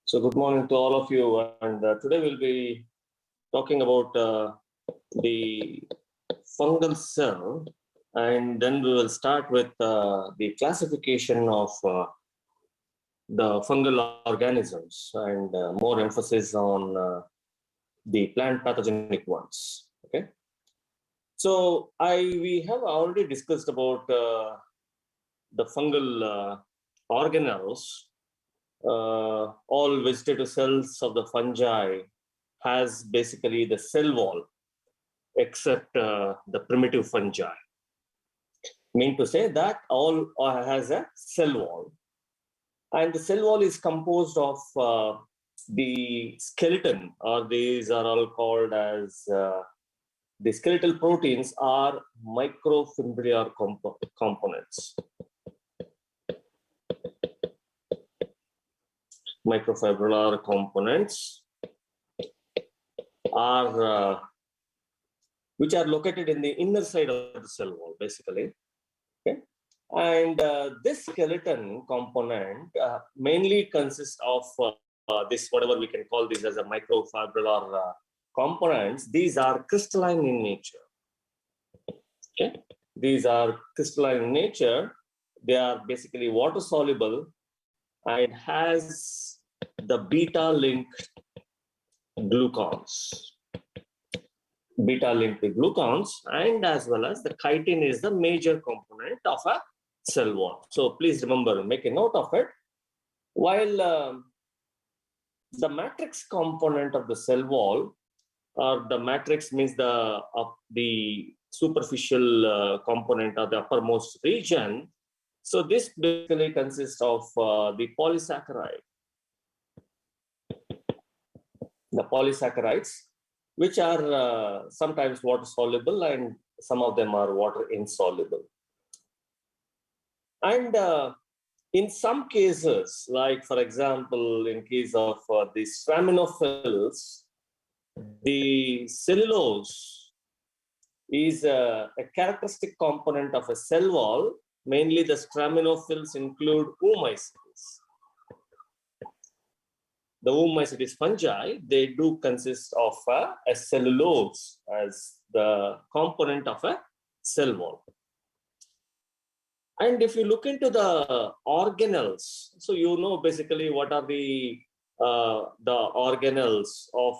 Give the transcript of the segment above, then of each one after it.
So good morning to all of you, and today we'll be talking about the fungal cell, and then we will start with the classification of the fungal organisms and more emphasis on the plant pathogenic ones. Okay, so we have already discussed about the fungal organelles. All vegetative cells of the fungi has basically the cell wall, except the primitive fungi. Mean to say that all has a cell wall, and the cell wall is composed of the skeleton, or these are all called as the skeletal proteins are microfibrillar components. Microfibrillar components are which are located in the inner side of the cell wall, basically. Okay, and this skeleton component mainly consists of this, whatever we can call this as a microfibrillar components. These are crystalline in nature. Okay, these are crystalline in nature. They are basically water soluble, and it has the beta-linked glucons. Beta-linked glucons, and as well as the chitin is the major component of a cell wall. So please remember, make a note of it. While the matrix component of the cell wall, or the matrix means the superficial component of the uppermost region. So this basically consists of the polysaccharide. The polysaccharides, which are sometimes water soluble, and some of them are water insoluble. And in some cases, like for example, in case of the straminophils, the cellulose is a characteristic component of a cell wall. Mainly the straminophils include oomycetes. The oomycetes fungi, they do consist of a cellulose as the component of a cell wall. And if you look into the organelles, so you know basically what are the organelles of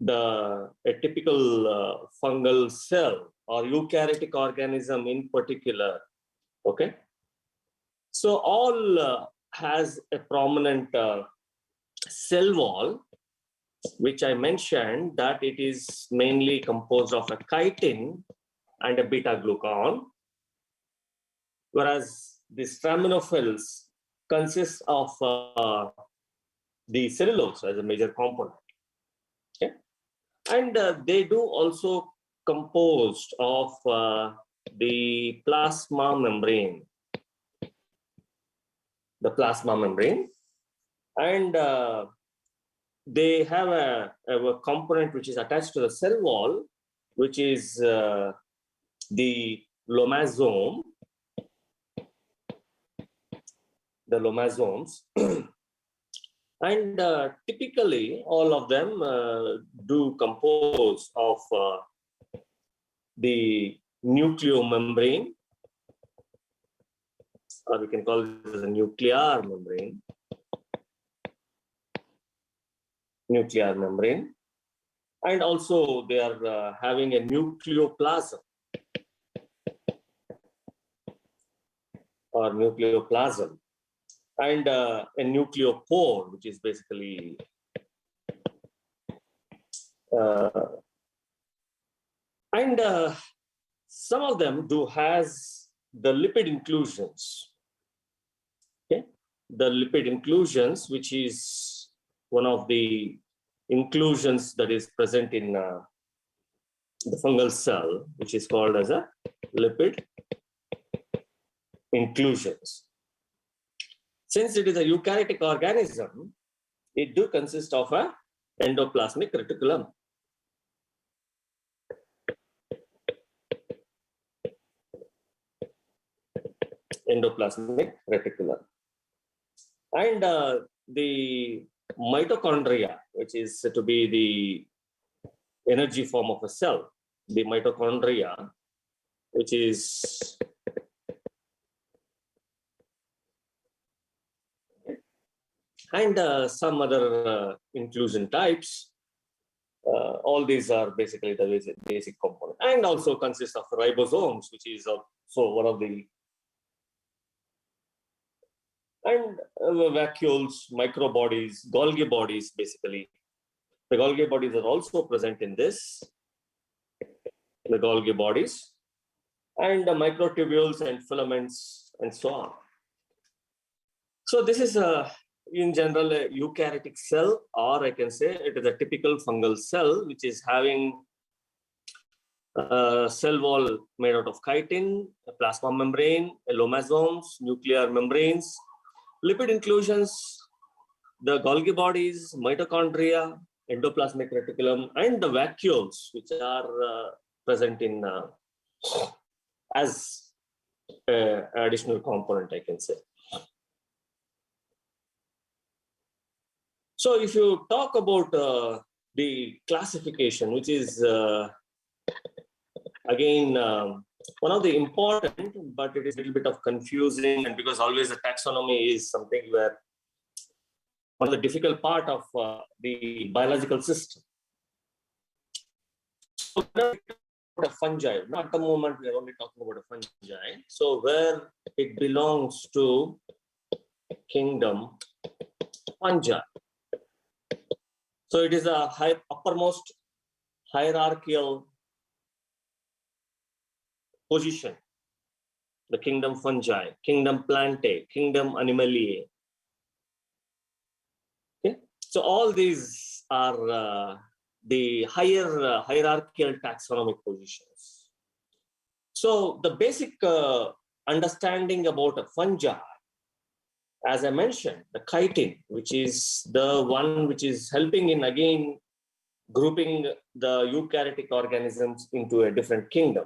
a typical fungal cell or eukaryotic organism in particular. Okay, so all has a prominent cell wall, which I mentioned that it is mainly composed of a chitin and a beta glucan, whereas the straminophils consists of the cellulose as a major component. Okay, and they do also composed of the plasma membrane. The plasma membrane, and they have a component which is attached to the cell wall, which is the lomazome. The lomazomes, and typically all of them do compose of the nucleomembrane, or we can call it as a nuclear membrane. Nuclear membrane, and also they are having a nucleoplasm or nucleoplasm, and a nucleopore, which is basically and some of them do has the lipid inclusions. Okay, the lipid inclusions, which is one of the inclusions that is present in the fungal cell, which is called as a lipid inclusions. Since it is a eukaryotic organism, it do consist of a endoplasmic reticulum. Endoplasmic reticulum. And the mitochondria, which is to be the energy form of a cell, the mitochondria, which is and some other inclusion types. All these are basically the basic component, and also consist of ribosomes, which is also one of the and vacuoles, microbodies, Golgi bodies. Basically, the Golgi bodies are also present in this. The Golgi bodies and the microtubules and filaments and so on. So this is in general a eukaryotic cell, or I can say it is a typical fungal cell, which is having a cell wall made out of chitin, a plasma membrane, elomasomes, nuclear membranes, lipid inclusions, the Golgi bodies, mitochondria, endoplasmic reticulum, and the vacuoles, which are present in as additional component, I can say. So if you talk about the classification, which is again one of the important, but it is a little bit of confusing, and because always the taxonomy is something where one of the difficult part of the biological system. So a fungi, not at the moment we are only talking about a fungi. So where it belongs to kingdom fungi. So it is a uppermost hierarchical position. The kingdom fungi, kingdom plantae, kingdom animaliae. Okay, so all these are the higher hierarchical taxonomic positions. So the basic understanding about a fungi, as I mentioned, the chitin, which is the one which is helping in again grouping the eukaryotic organisms into a different kingdom,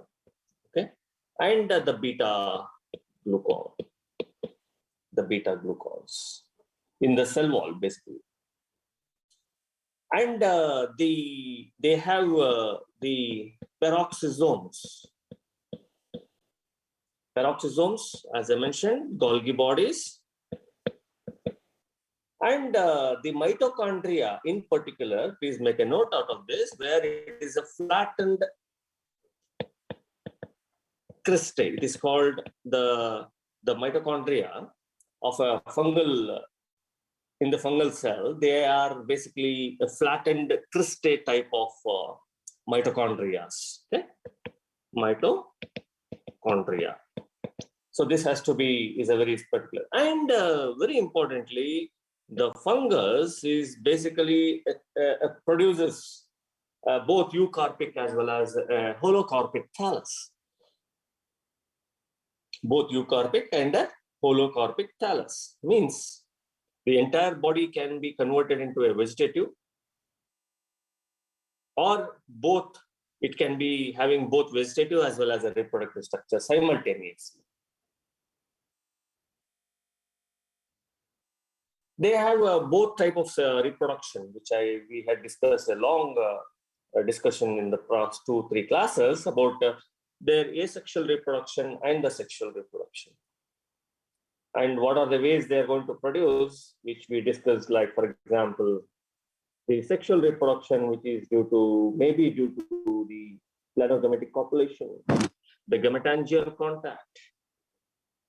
okay, and the beta glucose, the beta glucose in the cell wall, basically. And they have the peroxisomes. Peroxisomes, as I mentioned, Golgi bodies. And the mitochondria in particular, please make a note out of this, where it is a flattened cristae. It is called the mitochondria of a fungal, in the fungal cell, they are basically a flattened cristae type of mitochondria. Okay? Mitochondria. So this has to be, is a very particular. And very importantly, the fungus is basically produces both eucarpic as well as holocarpic thallus. Both eucarpic and holocarpic thallus means the entire body can be converted into a vegetative, or both, it can be having both vegetative as well as a reproductive structure simultaneously. They have both type of reproduction, which we had discussed a long discussion in the past 2-3 classes about their asexual reproduction and the sexual reproduction. And what are the ways they are going to produce, which we discussed, like, for example, the sexual reproduction, which is maybe due to the planogametic copulation, the gametangial contact,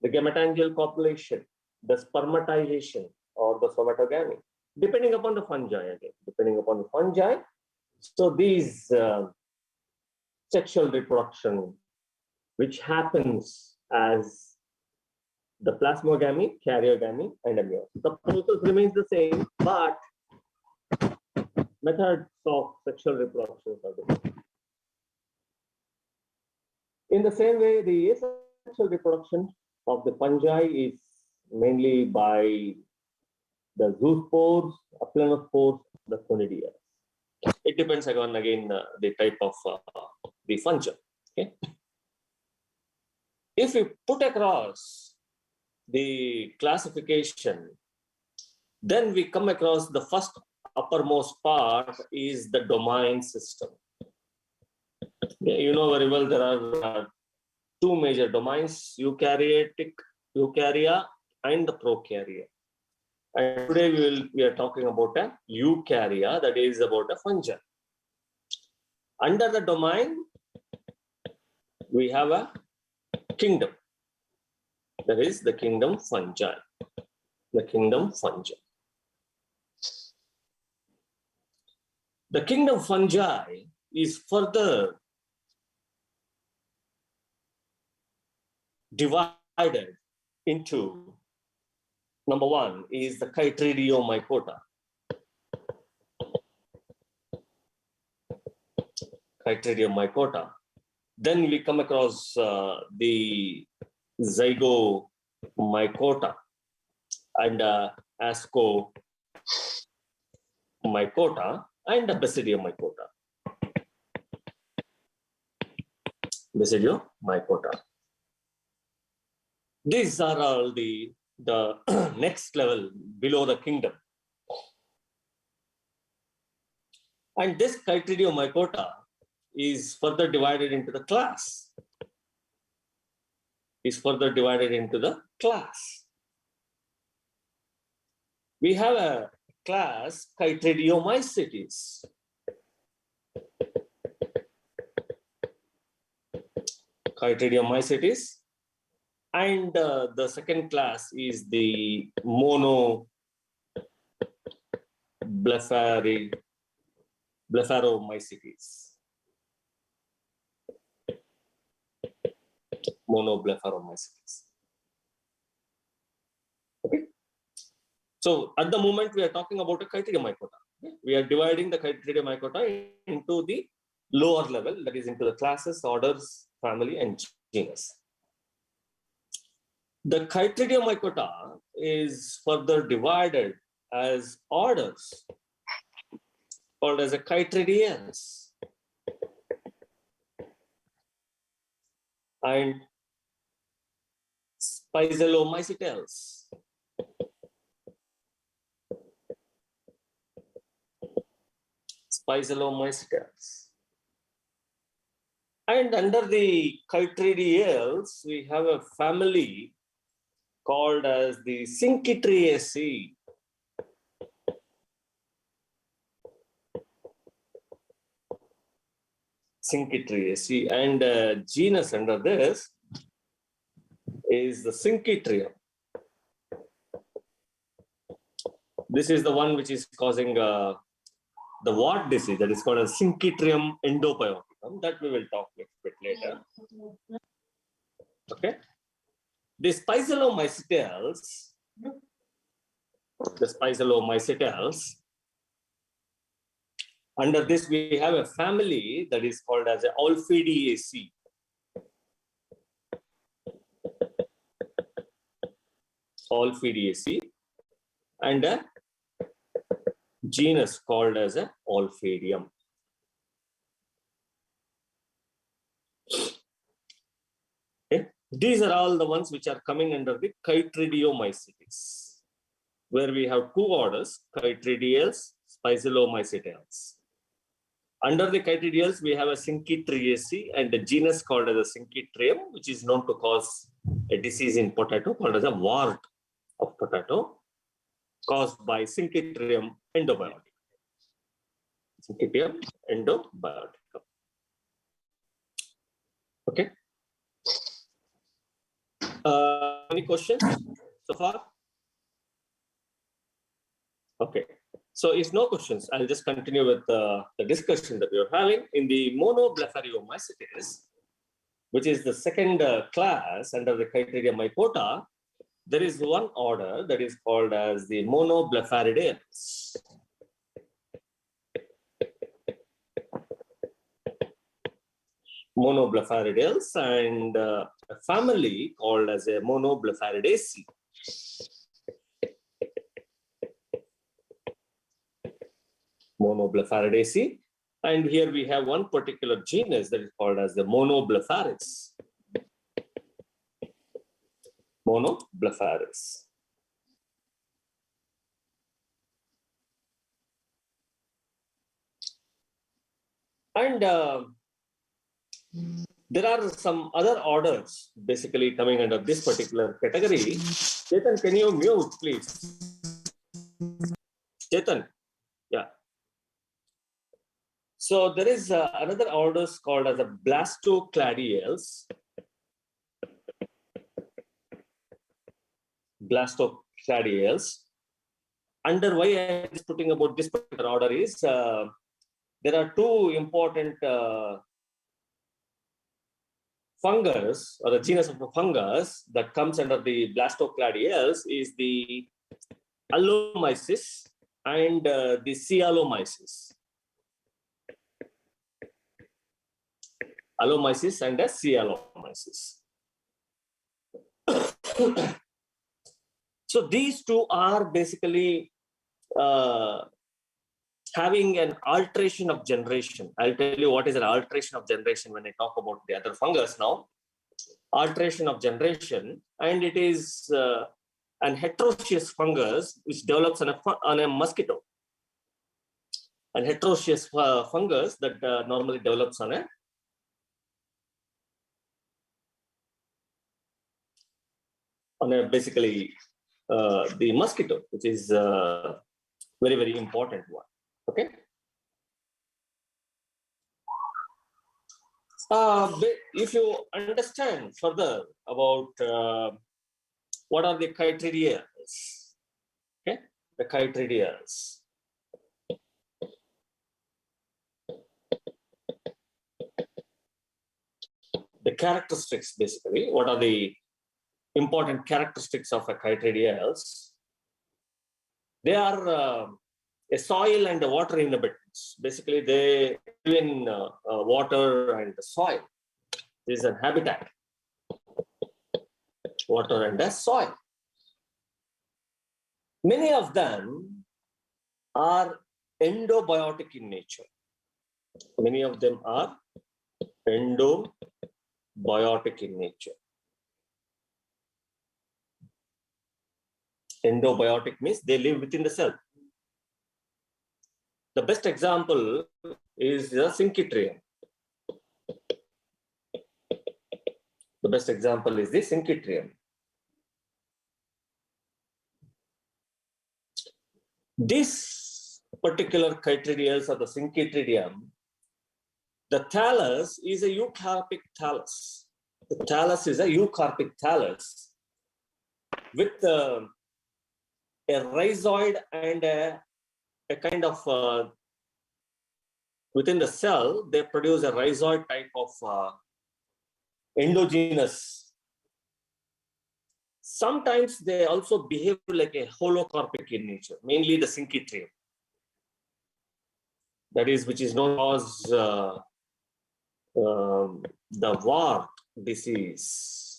the gametangial copulation, the spermatization, or the somatogamy, depending upon the fungi again, depending upon the fungi. So these sexual reproduction, which happens as the plasmogamy, karyogamy, and a meiosis. The process remains the same, but methods of sexual reproduction are different. In the same way, the asexual reproduction of the fungi is mainly by the zoospores, aplanospores, the conidia. It depends again the type of the fungi. Okay. If we put across the classification Then we come across the first uppermost part is the domain system. Yeah, you know very well there are two major domains, eukarya and the prokarya. And today we are talking about a eukarya, that is about a fungi. Under the domain, we have a kingdom. That is the kingdom fungi. The kingdom fungi. The kingdom fungi is further divided into, number one is the Chytridiomycota. Chytridiomycota. Then we come across the Zygomycota and Ascomycota and the Basidiomycota. Basidiomycota. These are all the next level below the kingdom. And this Chytridiomycota is further divided into the class. We have a class Chytridiomycetes. Chytridiomycetes. And the second class is the Monoblepharomycetes. Monoblepharomycetes. Okay. So at the moment we are talking about a Chytridiomycota. Okay? We are dividing the Chytridiomycota into the lower level, that is into the classes, orders, family, and genus. The Chytridiomycota is further divided as orders, called as a Chytridiales and Spizellomycetales. And under the Chytridiales, we have a family called as the Sinkitridium. Sinkitridium, and genus under this is the Sinkitridium. This is the one which is causing the wart disease, that is called as Sinkitridium endobioticum. That we will talk a bit later. Okay. The Spizellomycetales, under this we have a family that is called as a Olphidiaceae. And a genus called as a Olphidium. Okay. These are all the ones which are coming under the Chytridiomycetes, where we have two orders, Chytridiales, Spizellomycetales. Under the Chytridiales, we have a Sinkitridium and a genus called as a Sinkitridium, which is known to cause a disease in potato called as a wart of potato, caused by Sinkitridium endobioticum. Sinkitridium endobioticum. Okay. Any questions so far? Okay. So if no questions, I'll just continue with the discussion that we are having. In the Monoblepharomycetes, which is the second class under the Chytridiomycota, there is one order that is called as the Monoblepharidales. Monoblepharidales and a family called as a Monoblepharidaceae. Monoblepharidaceae. And here we have one particular genus that is called as the Monoblepharis. Monoblepharis. And there are some other orders basically coming under this particular category. Chetan, can you mute, please? Chetan, yeah. So there is another orders called as a blastocladiales. Blastocladiales. Under why I am putting about this particular order is there are two important fungus, or the genus of fungus that comes under the blastocladiales is the Allomyces and the Cealomyces. Allomyces and the Cealomyces. So these two are basically having an alteration of generation. I'll tell you what is an alteration of generation when I talk about the other fungus now. Alteration of generation, and it is an heterogeneous fungus which develops on a mosquito. An heterogeneous fungus that normally develops on a basically the mosquito, which is very, very important one. Okay. If you understand further about what are the chytridials, okay, the chytridials. The characteristics, basically, what are the important characteristics of a chytridials? They are a soil and a water inhabitants. Basically, they live in water and soil. This is a habitat. Water and a soil. Many of them are endobiotic in nature. Many of them are endobiotic in nature. Endobiotic means they live within the cell. The best example is the Sinkitridium. The best example is the Sinkitridium. This particular chytridials of the Sinkitridium, the thallus is a eucarpic thallus. The thallus is a eucarpic thallus with a rhizoid and a kind of within the cell, they produce a rhizoid type of endogenous. Sometimes they also behave like a holocarpic in nature, mainly the Sinkitridium. That is, which is known as the wart disease,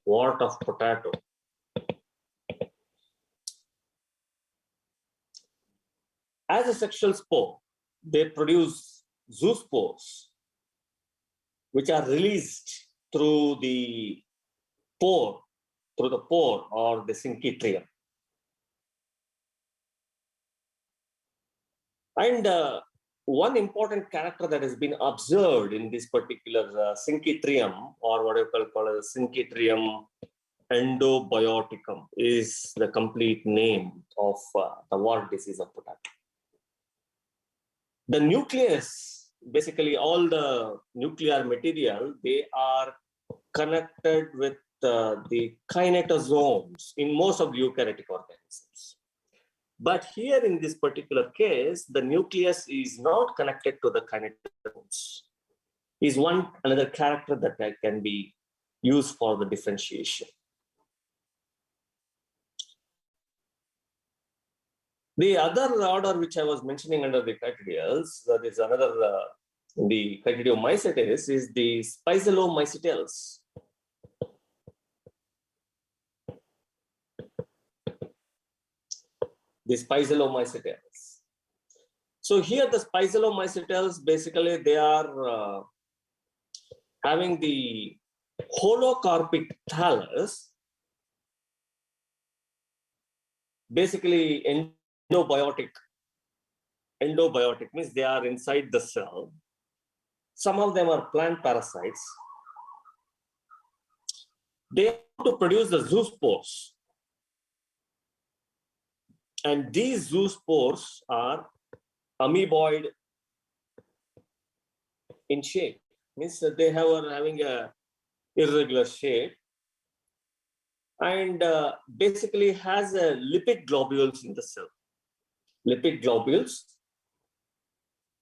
wart of potato. As a sexual spore, they produce zoospores, which are released through the pore, or the Sinkitridium. And one important character that has been observed in this particular Sinkitridium, or what you call as Sinkitridium endobioticum, is the complete name of the wart disease of potato. The nucleus, basically all the nuclear material, they are connected with the kinetosomes in most of the eukaryotic organisms. But here in this particular case, the nucleus is not connected to the kinetosomes. Is another character that can be used for the differentiation. The other order which I was mentioning under the chytridials, that is another, the Chytridiomycetes, is the Spizolomycetes. The Spizolomycetes. So here the Spizolomycetes, basically they are having the holocarpic thallus, basically endobiotic endobiotic, means they are inside the cell. Some of them are plant parasites. They have to produce the zoospores. And these zoospores are amoeboid in shape, means that they are having a irregular shape, and basically has a lipid globules in the cell. Lipid globules,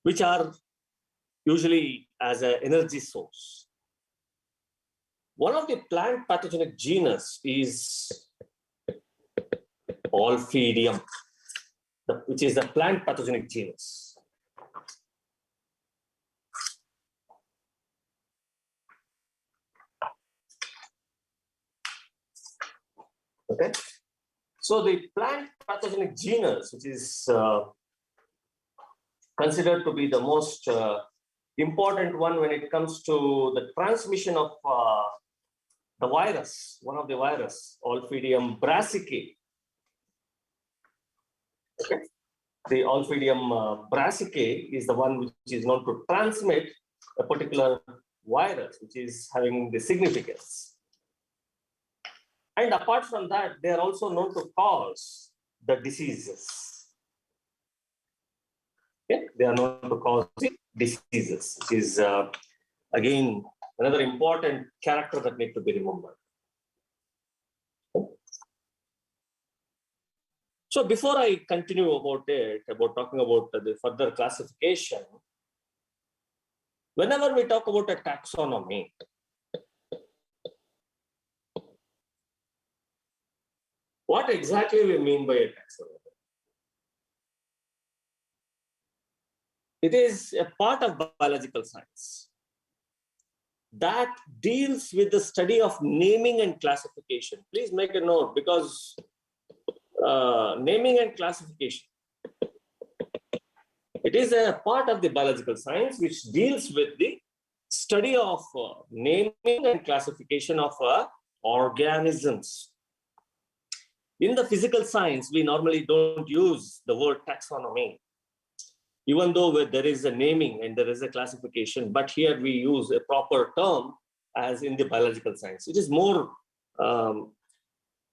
which are usually as an energy source. One of the plant pathogenic genus is Olphidium, which is the plant pathogenic genus. Okay, so the plant pathogenic genus, which is considered to be the most important one when it comes to the transmission of the virus, one of the virus, Olphidium brassicae. Okay. The Olphidium brassicae is the one which is known to transmit a particular virus, which is having the significance. And apart from that, they are also known to cause the diseases. Okay? They are known to cause diseases, which is again another important character that need to be remembered. So before I continue about talking about the further classification, whenever we talk about a taxonomy, what exactly we mean by a taxonomy? It is a part of biological science that deals with the study of naming and classification. Please make a note, because naming and classification, it is a part of the biological science which deals with the study of naming and classification of organisms. In the physical science, we normally don't use the word taxonomy, even though there is a naming and there is a classification, but here we use a proper term as in the biological science. It is more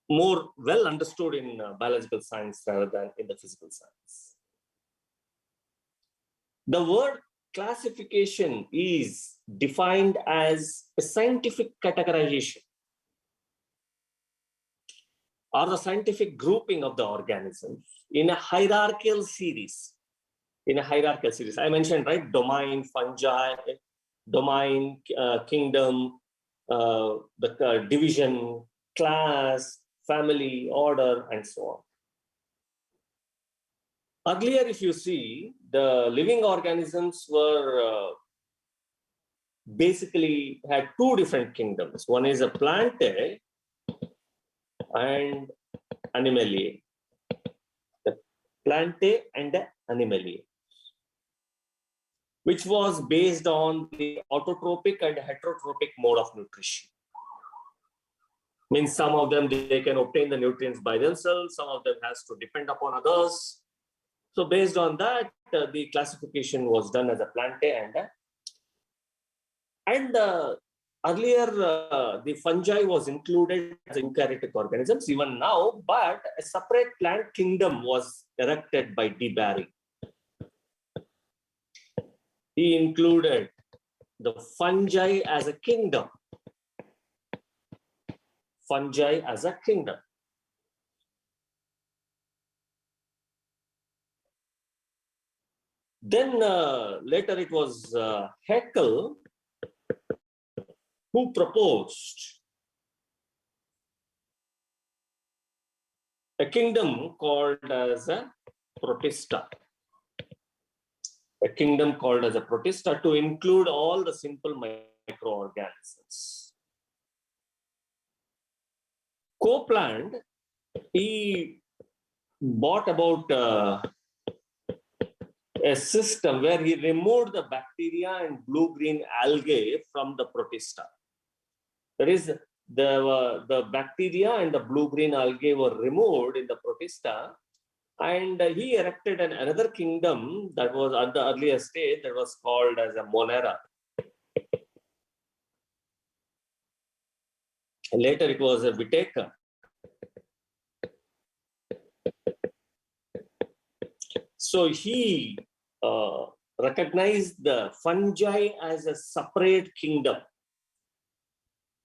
well understood in biological science rather than in the physical science. The word classification is defined as a scientific categorization or the scientific grouping of the organisms in a hierarchical series. I mentioned, right, domain, fungi, domain, kingdom, the division, class, family, order, and so on. Earlier, if you see, the living organisms were basically had two different kingdoms. One is a Plantae and Animalia. The Plantae and the Animalia, which was based on the autotrophic and heterotrophic mode of nutrition. Means some of them, they can obtain the nutrients by themselves, some of them has to depend upon others. So based on that, the classification was done as a Plantae and earlier the fungi was included as eukaryotic organisms even now, but a separate plant kingdom was erected by D. Barry. He included the fungi as a kingdom. Fungi as a kingdom. Then later it was Haeckel who proposed a kingdom called as a Protista. A kingdom called as a Protista to include all the simple microorganisms. Copeland, he brought about a system where he removed the bacteria and blue-green algae from the Protista. That is, the bacteria and the blue-green algae were removed in the Protista, And he erected another kingdom that was at the earlier stage that was called as a Monera. Later it was a Whitaker. So he recognized the fungi as a separate kingdom.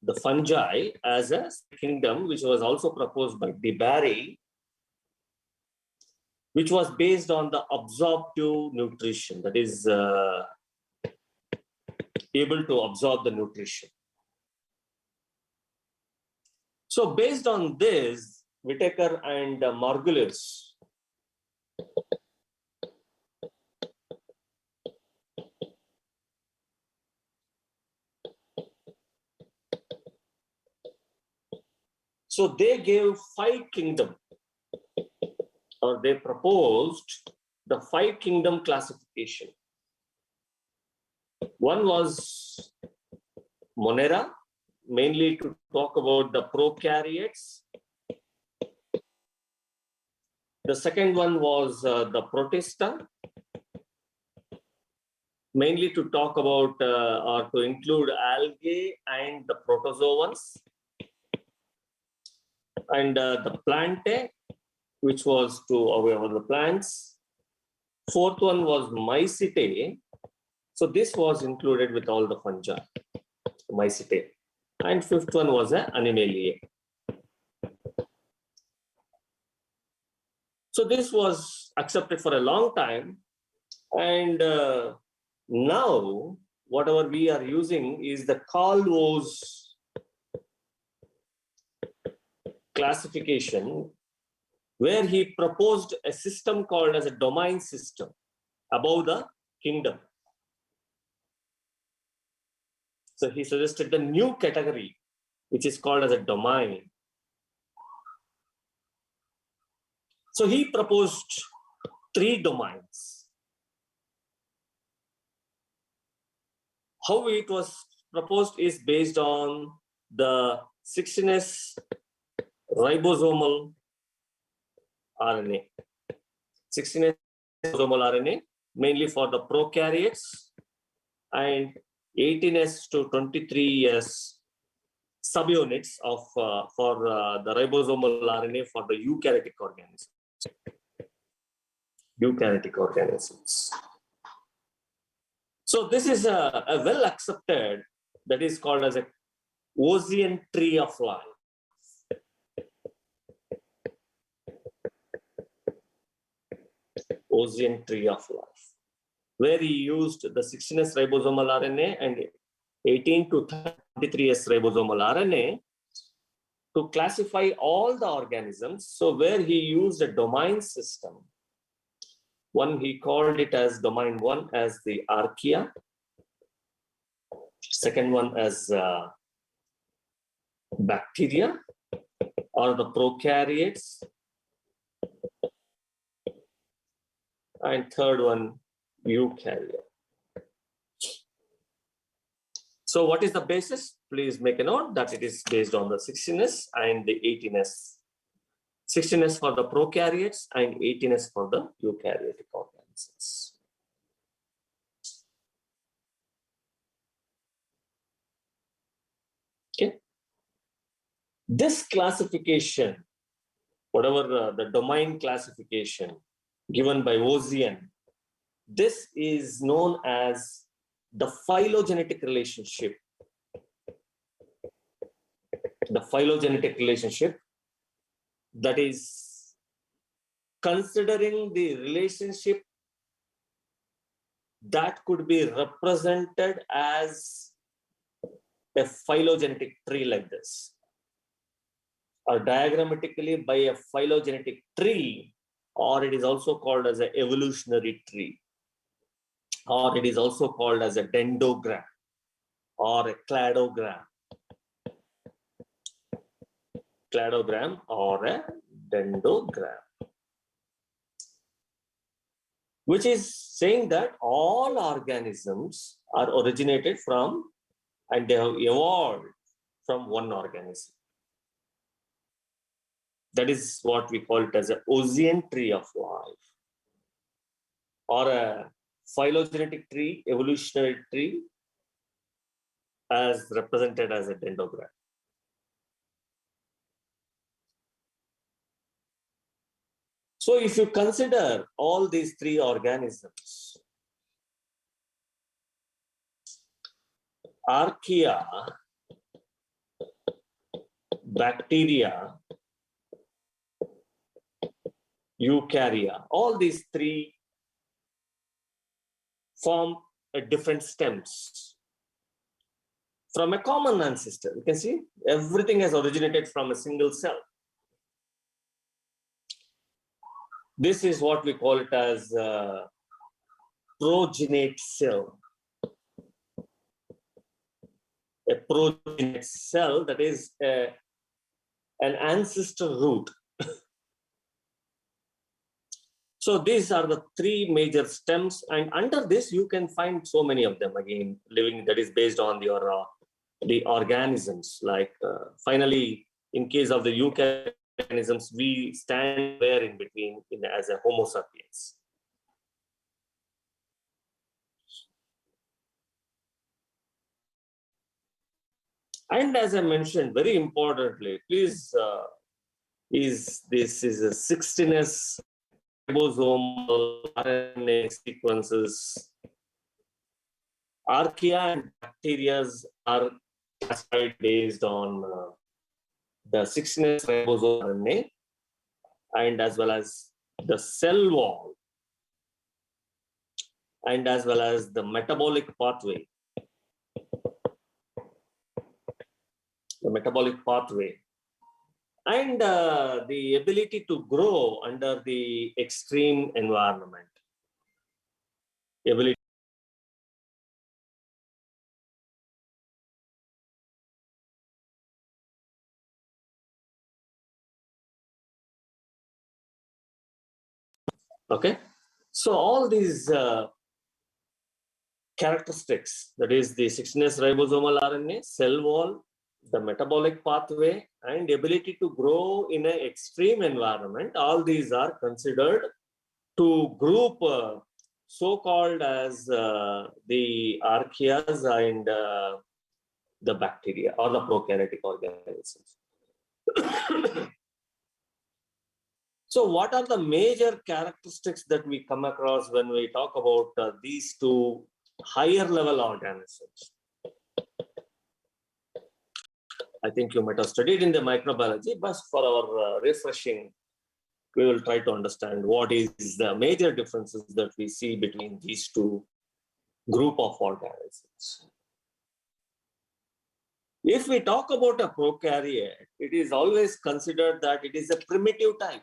The fungi as a kingdom, which was also proposed by DeBary, which was based on the absorptive nutrition, that is able to absorb the nutrition. So based on this, Whitaker and Margulis so they gave 5 kingdoms, or they proposed the 5 kingdom classification. One was Monera, mainly to talk about the prokaryotes. The second one was the Protista, mainly to talk about or to include algae and the protozoans. And the Plantae, which was to aware the plants. Fourth one was Mycetae. So this was included with all the fungi, Mycetae. And fifth one was Animaliae. So this was accepted for a long time. And now, whatever we are using is the Calvo's classification, where he proposed a system called as a domain system above the kingdom. So he suggested the new category, which is called as a domain. So he proposed 3 domains. How it was proposed is based on the 16S ribosomal RNA. 16S ribosomal RNA, mainly for the prokaryotes, and 18S to 23S subunits of for the ribosomal RNA for the eukaryotic organisms. Eukaryotic organisms. So this is a well accepted, that is called as a Ozian tree of life. Ozian tree of life, where he used the 16S ribosomal RNA and 18 to 33S ribosomal RNA to classify all the organisms. So where he used a domain system. One, he called it as domain 1 as the archaea. Second one as bacteria or the prokaryotes. And third one, eukaryote. So what is the basis? Please make a note that it is based on the 16S and the 18S. 16S for the prokaryotes and 18S for the eukaryotic organisms. Okay. This classification, whatever the domain classification given by Ozian, this is known as the phylogenetic relationship. The phylogenetic relationship, that is considering the relationship that could be represented as a phylogenetic tree like this, or diagrammatically by a phylogenetic tree, or it is also called as an evolutionary tree, or it is also called as a dendrogram or a cladogram. Cladogram or a dendrogram, which is saying that all organisms are originated from and they have evolved from one organism. That is what we call it as a Ozian tree of life, or a phylogenetic tree, evolutionary tree, as represented as a dendrogram. So if you consider all these three organisms, archaea, bacteria, eukarya, all these three form different stems from a common ancestor. You can see everything has originated from a single cell. This is what we call it as a progenate cell. A progenate cell, that is an ancestor root. So these are the three major stems, and under this you can find so many of them again living, that is based on your the organisms. Like finally, in case of the eukaryotes, we stand there in between as a Homo sapiens. And as I mentioned, very importantly, please, this is a 16S ribosomal RNA sequences. Archaea and bacteria are classified based on the 16S ribosomal RNA, and as well as the cell wall, and as well as the metabolic pathway. The metabolic pathway, and the ability to grow under the extreme environment. Ability. Okay, so all these characteristics, that is the 16S ribosomal RNA, cell wall, the metabolic pathway, and ability to grow in an extreme environment, all these are considered to group so-called as the archaeas and the bacteria or the prokaryotic organisms. So what are the major characteristics that we come across when we talk about these two higher level organisms? I think you might have studied in the microbiology, but for our refreshing, we will try to understand what is the major differences that we see between these two group of organisms. If we talk about a prokaryote, it is always considered that it is a primitive type,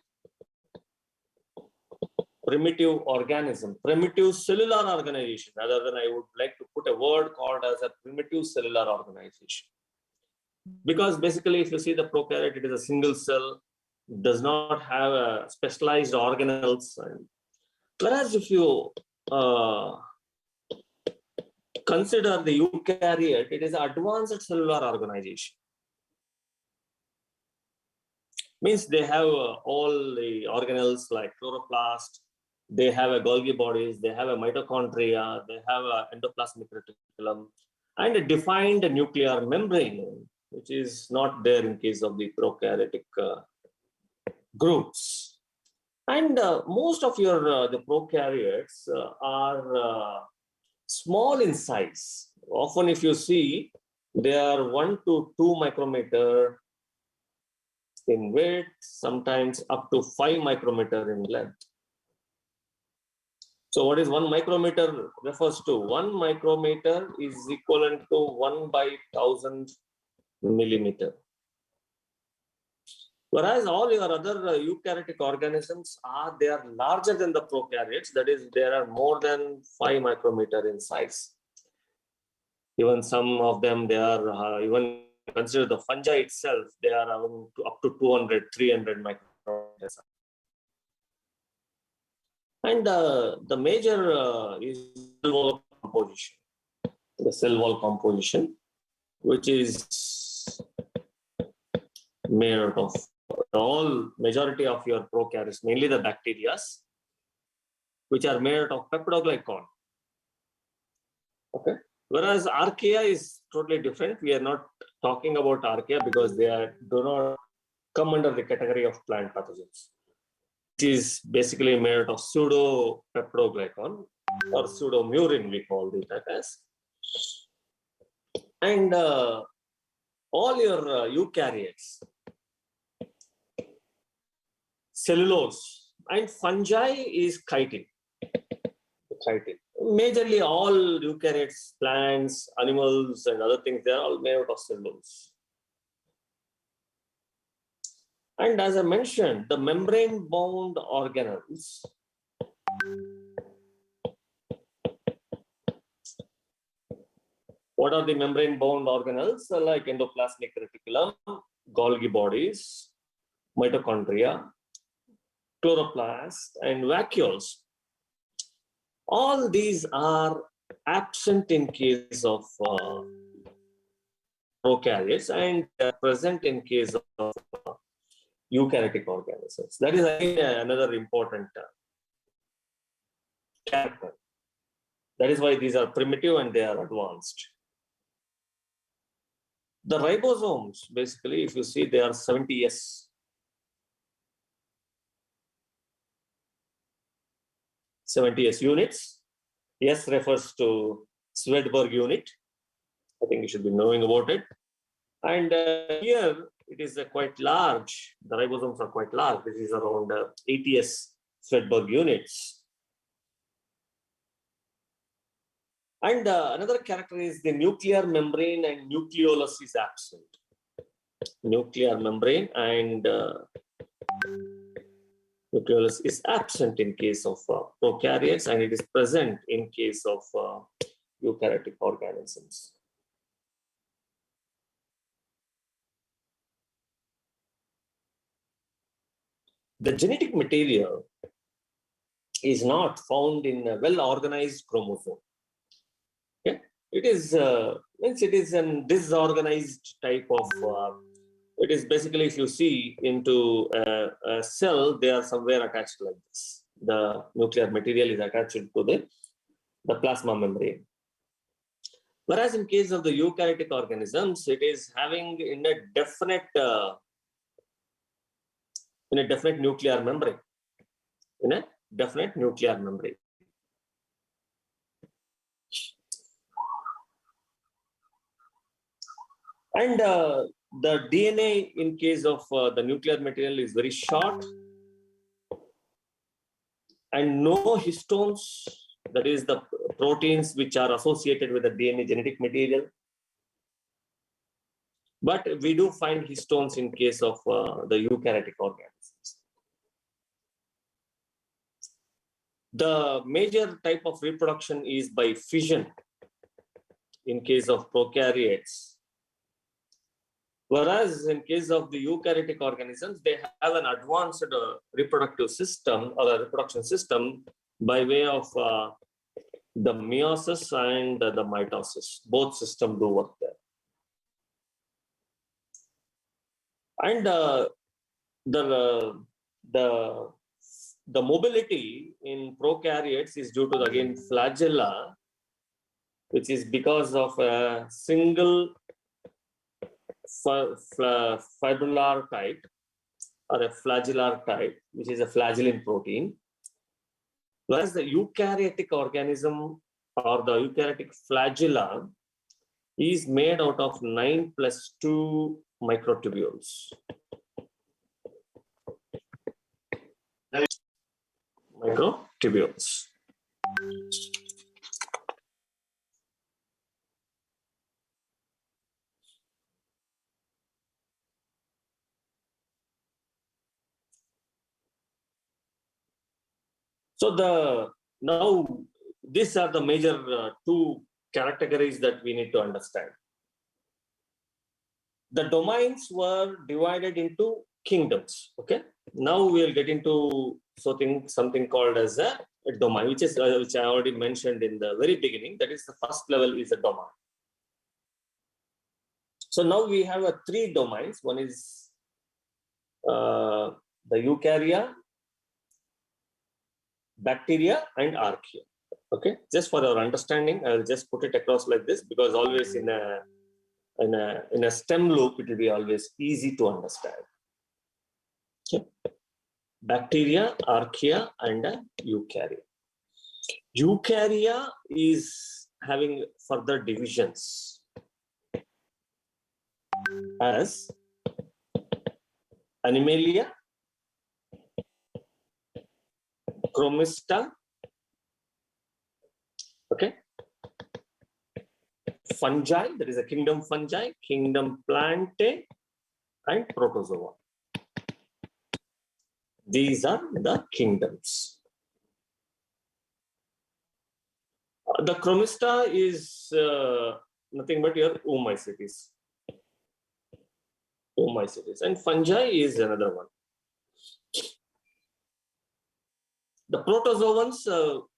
primitive organism, primitive cellular organization. Rather than, I would like to put a word called as a primitive cellular organization. Because basically, if you see the prokaryote, it is a single cell, does not have a specialized organelles. Whereas if you consider the eukaryote, it is an advanced cellular organization. Means they have all the organelles like chloroplast, they have a Golgi bodies, they have a mitochondria, they have an endoplasmic reticulum, and a defined nuclear membrane, which is not there in case of the prokaryotic groups. And most of your the prokaryotes are small in size. Often if you see, they are 1 to 2 micrometer in width, sometimes up to 5 micrometer in length. So what is 1 micrometer refers to? 1 micrometer is equivalent to 1/1000 millimeter. Whereas all your other eukaryotic organisms they are larger than the prokaryotes. That is, there are more than 5 micrometer in size. Even some of them, they are even consider the fungi itself, they are up to 200, 300 micrometers. And the major is cell wall composition. The cell wall composition, which is made out of all majority of your prokaryotes, mainly the bacteria, which are made out of peptidoglycan. Okay. Whereas archaea is totally different. We are not talking about archaea because they do not come under the category of plant pathogens. It is basically made out of pseudo peptidoglycan or pseudomurin, we call it as. And all your eukaryotes, cellulose, and fungi is chitin. Majorly all eukaryotes, plants, animals, and other things, they are all made out of cellulose. And as I mentioned, the membrane-bound organelles what are the membrane-bound organelles? Like endoplasmic reticulum, Golgi bodies, mitochondria, chloroplast, and vacuoles. All these are absent in case of prokaryotes and present in case of eukaryotic organisms. That is again another important character. That is why these are primitive and they are advanced. The ribosomes, basically, if you see, they are 70S. 70S units. S refers to Swedberg unit. I think you should be knowing about it. And here it is quite large. The ribosomes are quite large. This is around 80S Swedberg units. And another character is the nuclear membrane and nucleolus is absent. Nuclear membrane and nucleolus is absent in case of prokaryotes and it is present in case of eukaryotic organisms. The genetic material is not found in a well-organized chromosome. Okay? It is means it is a disorganized type of. It is basically, if you see into a cell, they are somewhere attached like this. The nuclear material is attached to the plasma membrane. Whereas in case of the eukaryotic organisms, it is having in a definite nuclear membrane. In a definite nuclear membrane. And the DNA in case of the nuclear material is very short and no histones, that is the proteins which are associated with the DNA genetic material. But we do find histones in case of the eukaryotic organisms. The major type of reproduction is by fission in case of prokaryotes. Whereas in case of the eukaryotic organisms, they have an advanced reproductive system or a reproduction system by way of the meiosis and the mitosis. Both systems do work there. And the mobility in prokaryotes is due to, again, flagella, which is because of a single fibrillar type or a flagellar type, which is a flagellin protein. Whereas the eukaryotic organism or the eukaryotic flagella is made out of 9+2 microtubules. Microtubules. So now these are the major two categories that we need to understand. The domains were divided into kingdoms. Okay. Now we will get into something called as a domain, which I already mentioned in the very beginning. That is the first level is a domain. So now we have three domains. One is the eukarya, bacteria, and archaea. Okay, just for our understanding, I will just put it across like this, because always in a STEM loop, it will be always easy to understand. Okay. Bacteria, archaea, and eukarya. Eukarya is having further divisions as Animalia, Chromista, okay, fungi, that is a kingdom fungi, kingdom plantae, and protozoa. These are the kingdoms. The Chromista is nothing but your oomycetes. And fungi is another one. The protozoans,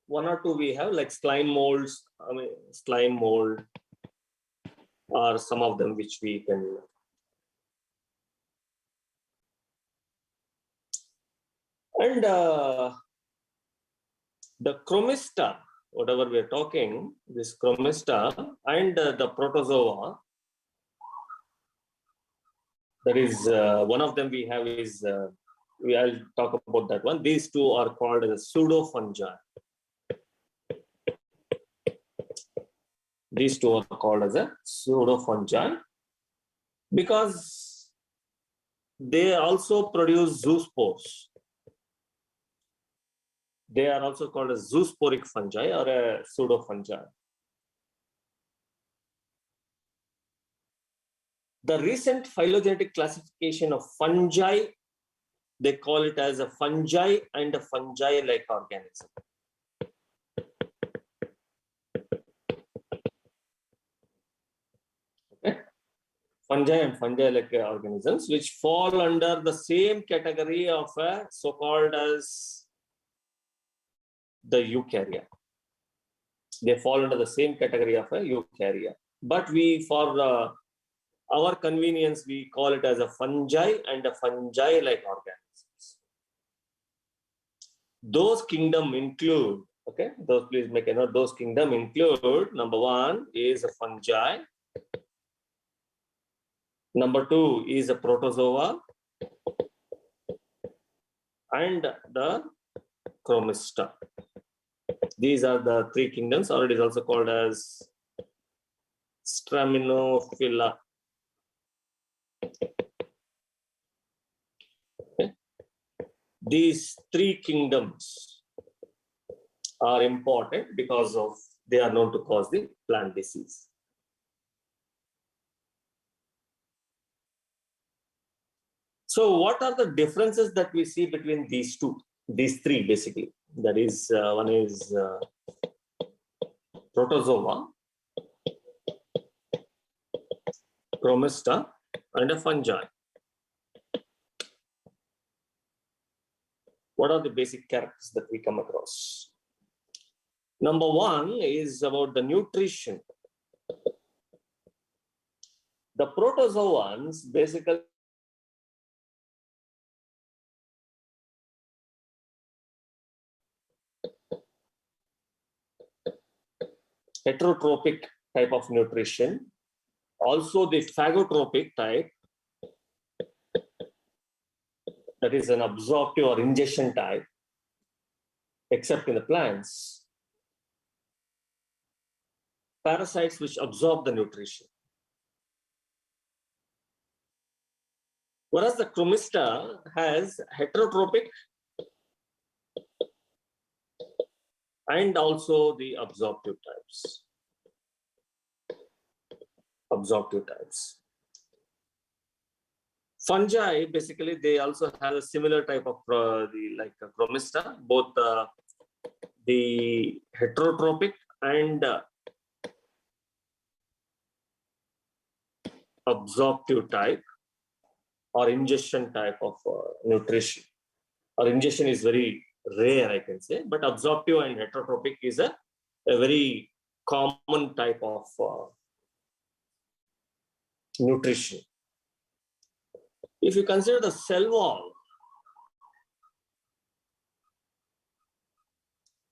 one or two we have, like slime molds, slime mold, or some of them which we can. And the Chromista, whatever we are talking, this Chromista and the protozoa, that is one of them we have is, I'll talk about that one. These two are called as pseudofungi. These two are called as a pseudofungi because they also produce zoospores. They are also called as zoosporic fungi or a pseudofungi. The recent phylogenetic classification of fungi, they call it as a fungi and a fungi-like organism. Okay. Fungi and fungi-like organisms, which fall under the same category of a so-called as the eukarya. They fall under the same category of a eukarya. But we, for our convenience, we call it as a fungi and a fungi-like organisms. Those kingdom include, okay, those please make a note, those kingdom include, number one is a fungi, number two is a protozoa, and the Chromista. These are the three kingdoms, or it is also called as Straminophila. Okay. These three kingdoms are important because of they are known to cause the plant disease. So what are the differences that we see between these three basically? That is, one is protozoa, Chromista, and a fungi. What are the basic characters that we come across? Number one is about the nutrition. The protozoans basically heterotrophic type of nutrition, also the phagotropic type, that is an absorptive or ingestion type, except in the plants. Parasites which absorb the nutrition. Whereas the Chromista has heterotrophic and also the absorptive types. Fungi, basically, they also have a similar type of like a Chromista, both the heterotrophic and absorptive type or ingestion type of nutrition. Or ingestion is very rare, I can say, but absorptive and heterotrophic is a very common type of nutrition. If you consider the cell wall,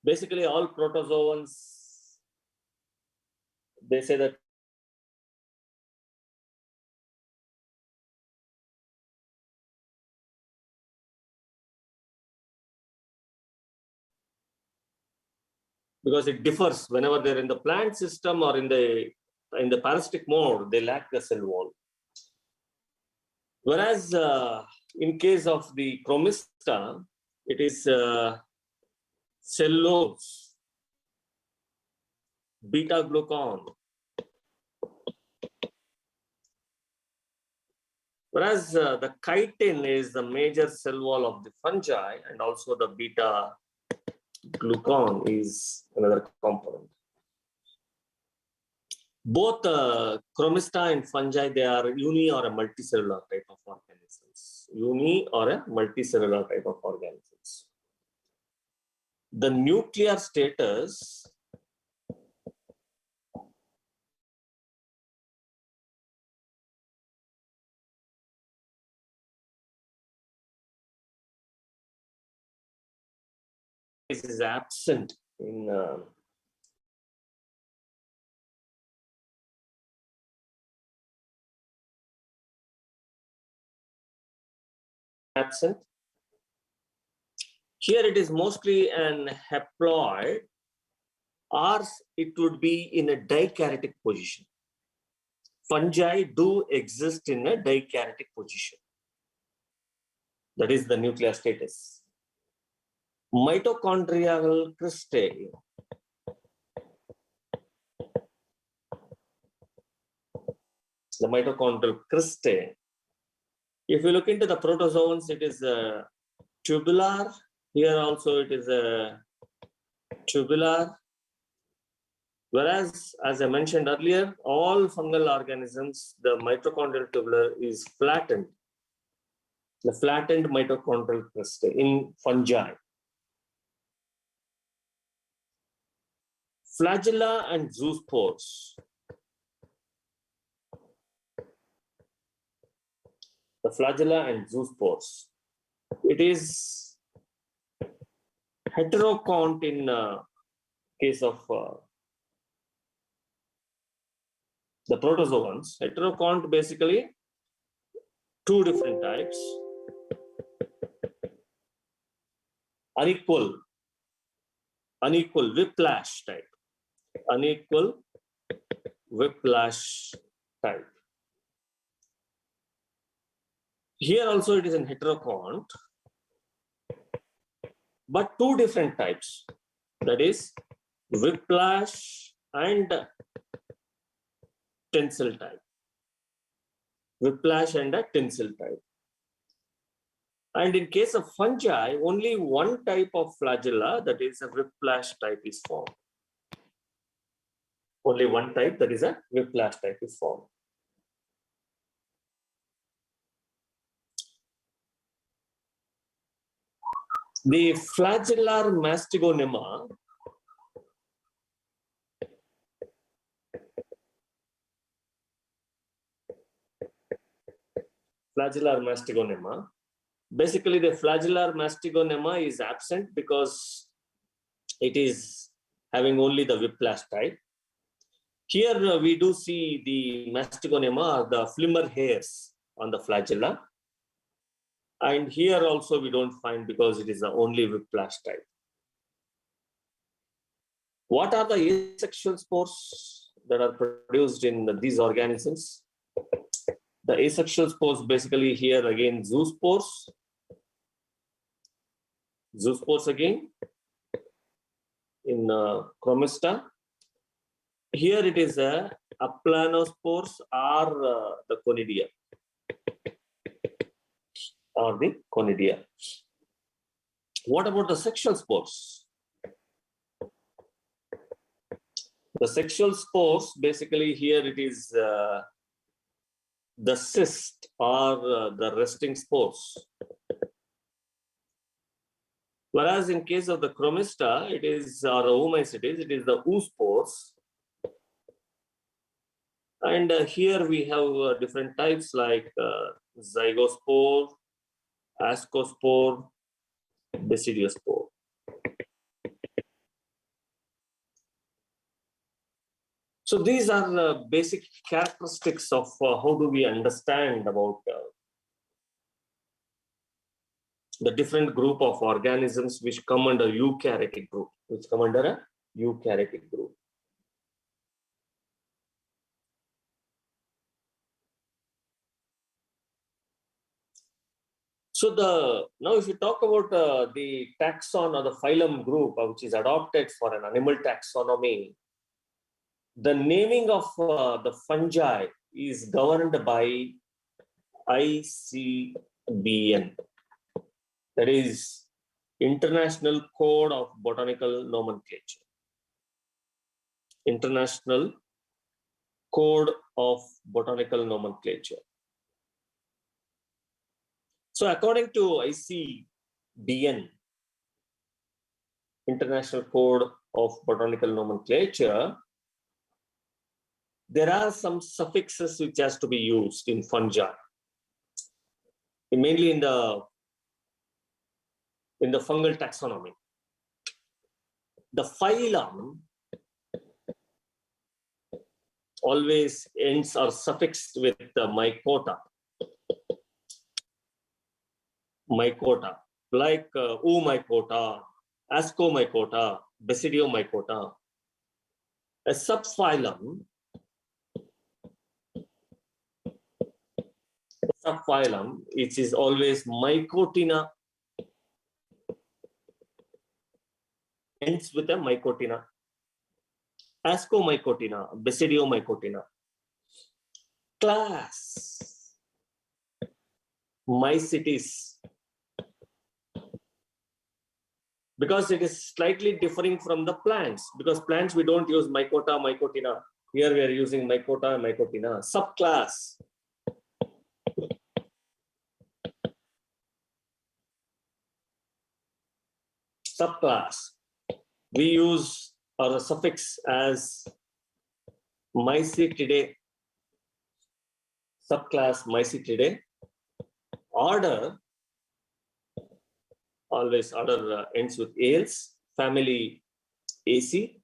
basically all protozoans, they say that because it differs whenever they're in the plant system or in the parasitic mode, they lack the cell wall. Whereas in case of the Chromista, it is cellulose, beta glucan. Whereas the chitin is the major cell wall of the fungi, and also the beta glucan is another component. Both Chromista and fungi, they are uni or a multicellular type of organisms. Uni or a multicellular type of organisms. The nuclear status is absent in absent. Here it is mostly an haploid, or it would be in a dikaryotic position. Fungi do exist in a dikaryotic position. That is the nuclear status. Mitochondrial cristae. The mitochondrial cristae. If you look into the protozoans, it is tubular. Here also it is tubular. Whereas, as I mentioned earlier, all fungal organisms, the mitochondrial tubular is flattened. The flattened mitochondrial cristae in fungi. Flagella and zoospores. The flagella and zoospores. It is heterocont in case of the protozoans. Heterocont basically two different types. Unequal whiplash type. Unequal whiplash type. Here also it is in heterocont, but two different types. That is whiplash and tensile type. Whiplash and a tensile type. And in case of fungi, only one type of flagella, that is a whiplash type, is formed. Only one type, that is a whiplash type, is formed. The flagellar mastigonema basically the flagellar mastigonema is absent because it is having only the whiplash type. Here we do see the mastigonema, the flimmer hairs on the flagella. And here also we don't find because it is the only whiplash type. What are the asexual spores that are produced in these organisms? The asexual spores basically here again zoospores. Zoospores again in Chromista. Here it is a aplanospores or the conidia. What about the sexual spores? The sexual spores, basically here it is the cyst or the resting spores. Whereas in case of the Chromista, it is, or oomycetes, it is the oospores. And here we have different types like zygospore, ascospore, basidiospore. So these are basic characteristics of how do we understand about the different group of organisms which come under eukaryotic group, So now if you talk about the taxon or the phylum group, which is adopted for an animal taxonomy, the naming of the fungi is governed by ICBN, that is International Code of Botanical Nomenclature. International Code of Botanical Nomenclature. So according to ICBN, International Code of Botanical Nomenclature, there are some suffixes which has to be used in fungi, mainly in the fungal taxonomy. The phylum always ends or suffixed with the mycota. Mycota, like Mycota, Ascomycota, Basidiomycota. A subphylum which is always Mycotina, ends with a Mycotina. Ascomycotina, Basidiomycotina. Class Mycetes, because it is slightly differing from the plants, because plants we don't use Mycota, Mycotina. Here we are using Mycota, Mycotina. Subclass we use our suffix as Mycetidae, subclass Mycetidae. Order, always order ends with ales, family AC,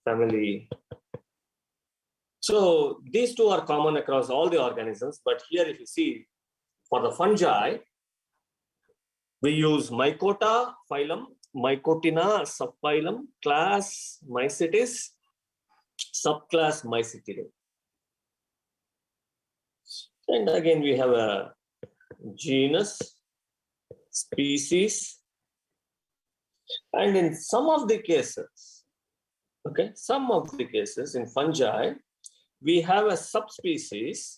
family. So these two are common across all the organisms, but here if you see, for the fungi, we use Mycota, phylum, Mycotina, subphylum, class Mycetes, subclass Mycetidae. And again, we have a genus, species, and in some of the cases, in fungi, we have a subspecies.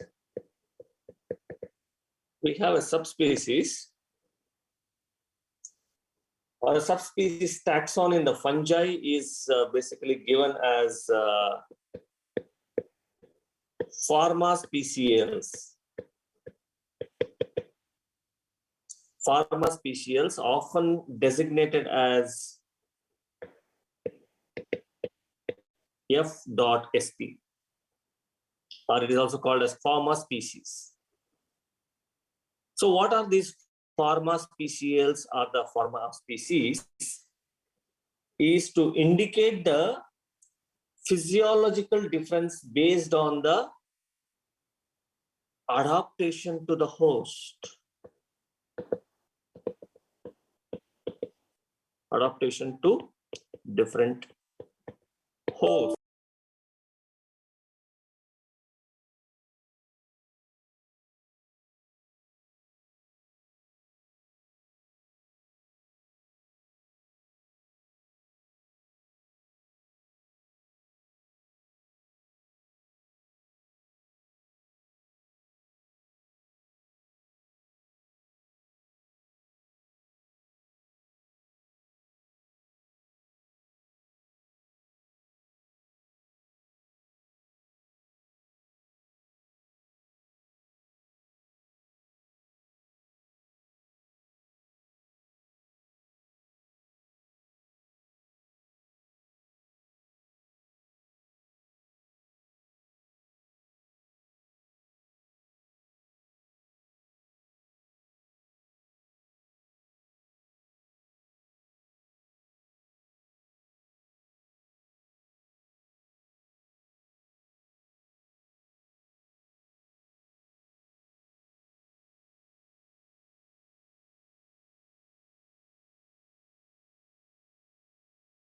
Or a subspecies taxon in the fungi is basically given as Pharma specials. Pharma specials, often designated as F.sp, or it is also called as Pharma species. So what are these Pharma specials or the Pharma species? Is to indicate the physiological difference based on the adaptation to the host. Adaptation to different hosts.